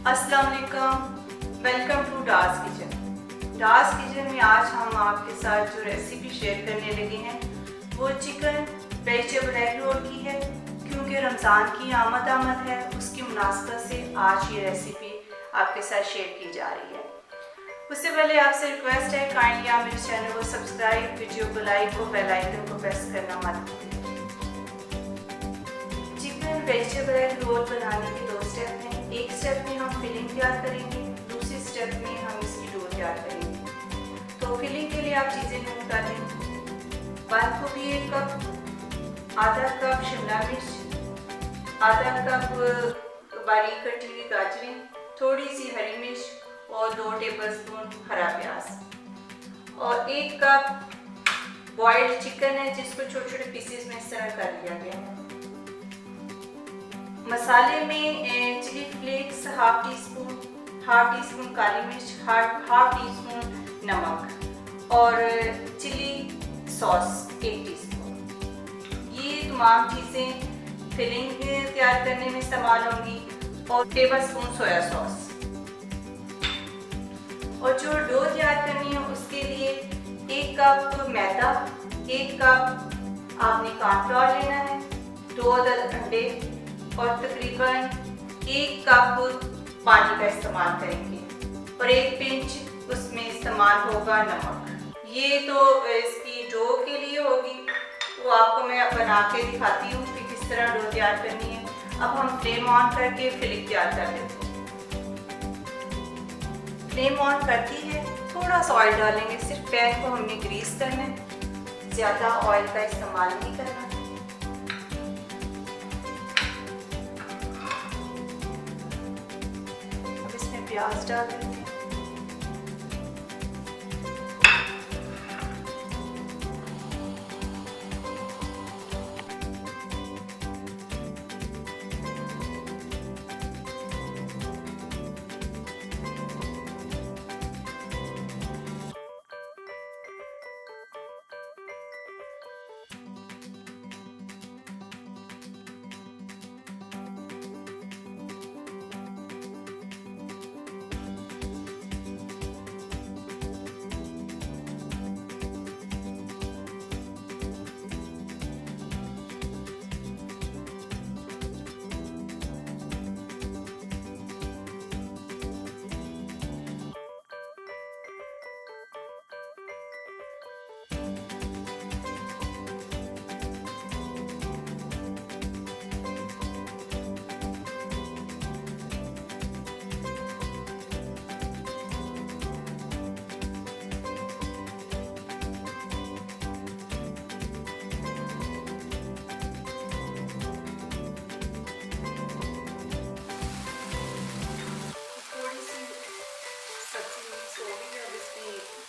अस्सलाम वालेकुम, welcome to डार्स kitchen. डार्स kitchen में आज हम आपके साथ जो रेसिपी शेयर करने लगे हैं वो चिकन वेजिटेबल एग रोल की है। क्योंकि रमज़ान की आमद है, उसकी मुनासबत से आज ये रेसिपी आपके साथ शेयर की जा रही है। उससे पहले आपसे रिक्वेस्ट है, काइंडली आप मेरे चैनल को सब्सक्राइब, वीडियो को लाइक और बेल आइकन को प्रेस करना मत भूलिए। चिकन वेजिटेबल एग रोल बनाने के 2 स्टेप हैं। एक स्टेप में हम फिलिंग तैयार करेंगे, दूसरे स्टेप में हम इसकी डो तैयार करेंगे। तो फिलिंग के लिए आप चीज़ें नोट कर लें। बंद गोभी 1 कप, आधा कप शिमला मिर्च, आधा कप बारीक कटी हुई गाजरें, थोड़ी सी हरी मिर्च और 2 टेबलस्पून हरा प्याज और 1 कप बॉइल्ड चिकन है जिसको छोटे छोटे पीसेस में इस तरह कर लिया गया है। मसाले में chilli flakes half teaspoon काली मिर्च, हाफ टी स्पून नमक और चिली सॉस 1 टीस्पून। ये तमाम चीज़ें फिलिंग तैयार करने में इस्तेमाल होंगी और टेबलस्पून सोया सॉस। और जो डो तैयार करनी है उसके लिए 1 कप मैदा, 1 कप आपने कॉर्नफ्लोर लेना है, 2 अदद अंडे और तकरीबन 1 कप पानी का इस्तेमाल करेंगे और 1 पिंच उसमें इस्तेमाल होगा नमक। ये तो इसकी डो के लिए होगी, वो आपको मैं बना के दिखाती हूँ कि किस तरह डो तैयार करनी है। अब हम फ्लेम ऑन करके फिलिंग तैयार कर लेते हैं। फ्लेम ऑन करती है, थोड़ा सा ऑयल डालेंगे, सिर्फ पैन को हमने ग्रीस करना है, ज़्यादा ऑयल का इस्तेमाल नहीं करना। प्याज डाल देते हैं।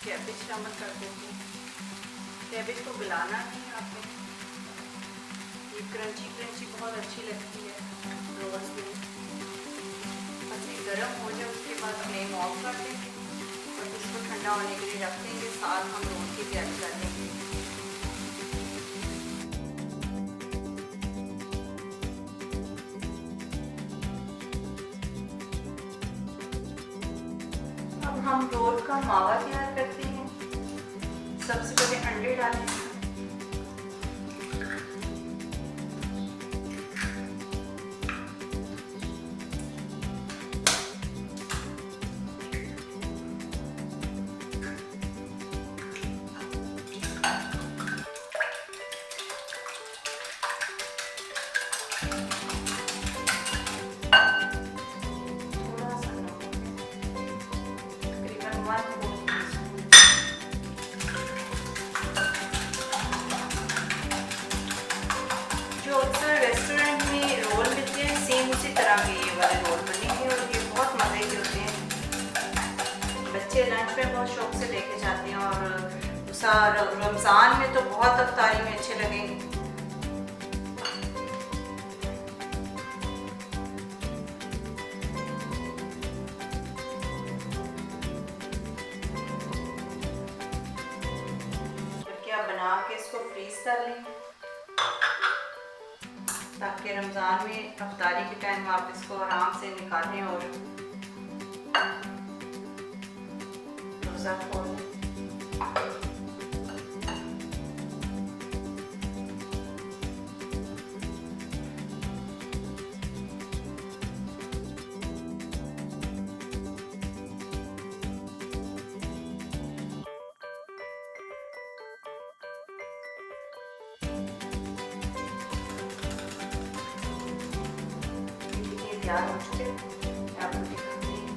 कैबेज शामिल कर देंगे। कैबेज को गलाना नहीं है आपने, ये क्रंची बहुत अच्छी लगती है रोल्स में। बस ये गर्म हो जाए उसके बाद फ्लेम ऑफ कर देंगे और इसको ठंडा होने के लिए रख देंगे। साथ हम रोल की तैयारी कर देंगे। अब हम रोल का मावा तैयार करते हैं। सबसे पहले अंडे डालें, रेस्टोरेंट में रोल मिलते हैं सेम उसी तरह के ये वाले रोल बनेंगे और ये बहुत मज़े के होते हैं। बच्चे लंच में बहुत शौक से लेके जाते हैं और रमज़ान में तो बहुत अफ्तारी में अच्छे लगेंगे। क्या बना के इसको फ्रीज कर लें ताकि रमज़ान में अफ्तारी के टाइम आप इसको आराम से निकालें और रोज़ा खोल लें। तैयार हो चुके हैं, आपको दिखाती हूँ।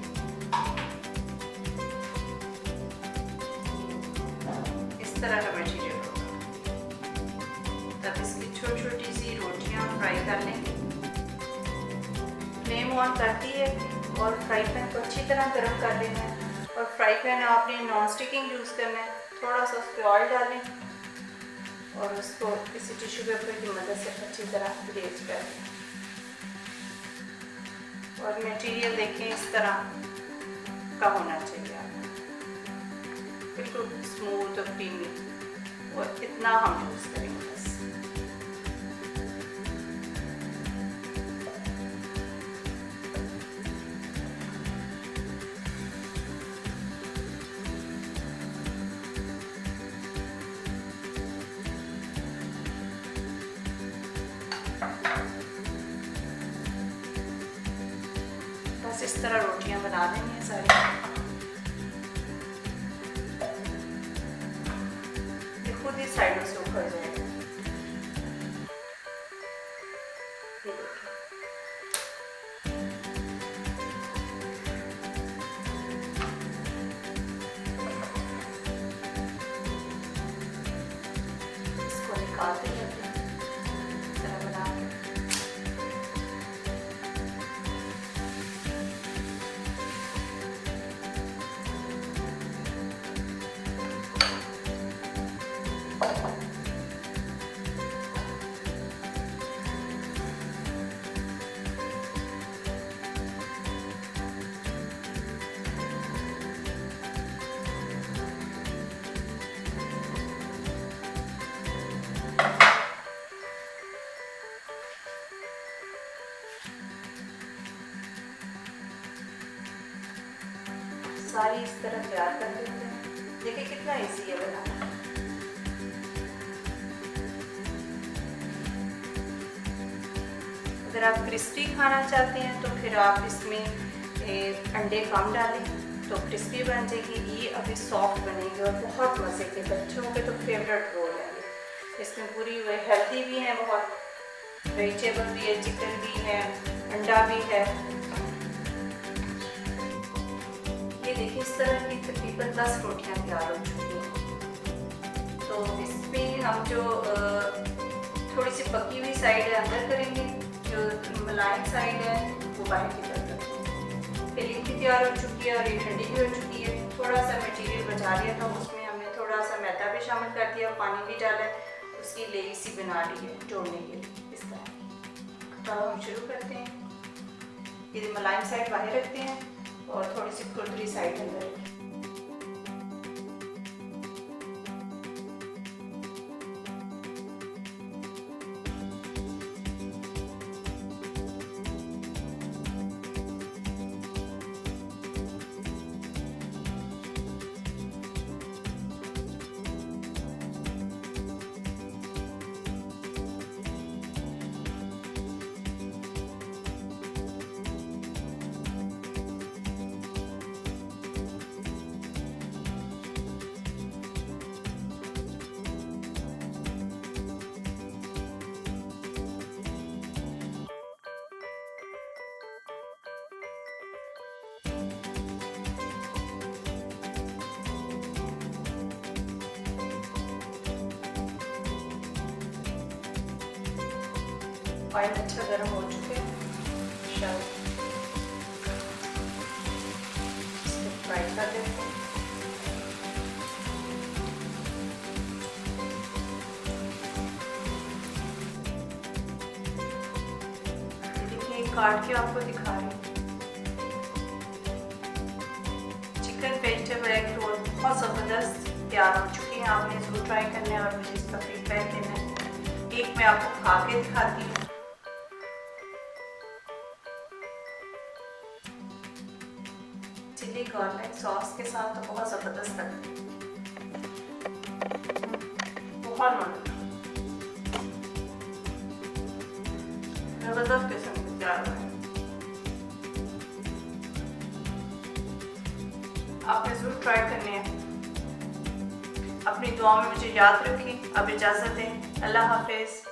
इस तरह का मटीरियल होगा। तब इसकी छोटी छोटी सी रोटियां फ्राई कर लेंगे। फ्लेम ऑन कर दी है और फ्राई पैन को अच्छी तरह गर्म कर लेना है। और फ्राई पैन आपने नॉन स्टिकिंग यूज़ करना है। थोड़ा सा उस पर ऑयल डालें और उसको किसी टिश्यू पेपर की मदद से अच्छी तरह ग्रेज कर लें। और मटेरियल देखें इस तरह का होना चाहिए, बिल्कुल स्मूथ और क्रीमी। और इतना हम यूज़ करेंगे बस। बस इस तरह रोटियां बना लेंगे सारी। ये खुद ही साइडों से उखड़ जाएगा। ये देखिए, इसको निकालते हैं इस तरह बना के। सारी इस तरह तैयार कर लेते हैं। देखिए कितना इजी है बनाना। अगर आप क्रिस्पी खाना चाहते हैं तो फिर आप इसमें अंडे कम डालें तो क्रिस्पी बन जाएगी। ये अभी सॉफ्ट बनेगी और बहुत मज़े के, बच्चों के तो फेवरेट रोल है। इसमें पूरी हुए हेल्दी भी है, बहुत वेजिटेबल भी है, चिकन भी है, अंडा भी है। ये देखिए इस तरह की तकरीबन 10 रोटियां तैयार हो चुकी हैं। तो इसमें हम जो थोड़ी सी पकी हुई साइड है अंदर करेंगे, जो मुलायम साइड है वो बाहर की तरफ रखेंगे। फिलिंग भी तैयार हो चुकी है और ये ठंडी भी हो चुकी है। थोड़ा सा मटीरियल बचा लिया था, उसमें हमने थोड़ा सा मैदा भी शामिल कर दिया, पानी भी डाला, उसकी लेयी सी बना ली है जोड़ने के लिए इस तरह। तो हम शुरू करते हैं। ये मुलायम साइड बाहर रखते हैं और थोड़ी सी खुरदरी साइड अंदर रखें। ऑयल अच्छा गर्म हो चुके हैं, इसको फ्राई कर देते हैं। देखिए काट के आपको दिखा रही हूँ। चिकन वेजिटेबल एग रोल बहुत ज़बरदस्त तैयार हो चुकी है। आपने ज़रूर ट्राई करना है और मुझे इसका फीडबैक देना है। एक मैं आपको खा के दिखाती हूँ। चिली गार्लिक सॉस के साथ तो बहुत ज़बरदस्त लगती है, बहुत मज़ेदार, ज़बरदस्त किस्म की तैयार है। आपने ज़रूर ट्राई करनी है। अपनी दुआ में मुझे याद रखें। अब इजाज़त दें। अल्लाह हाफिज़।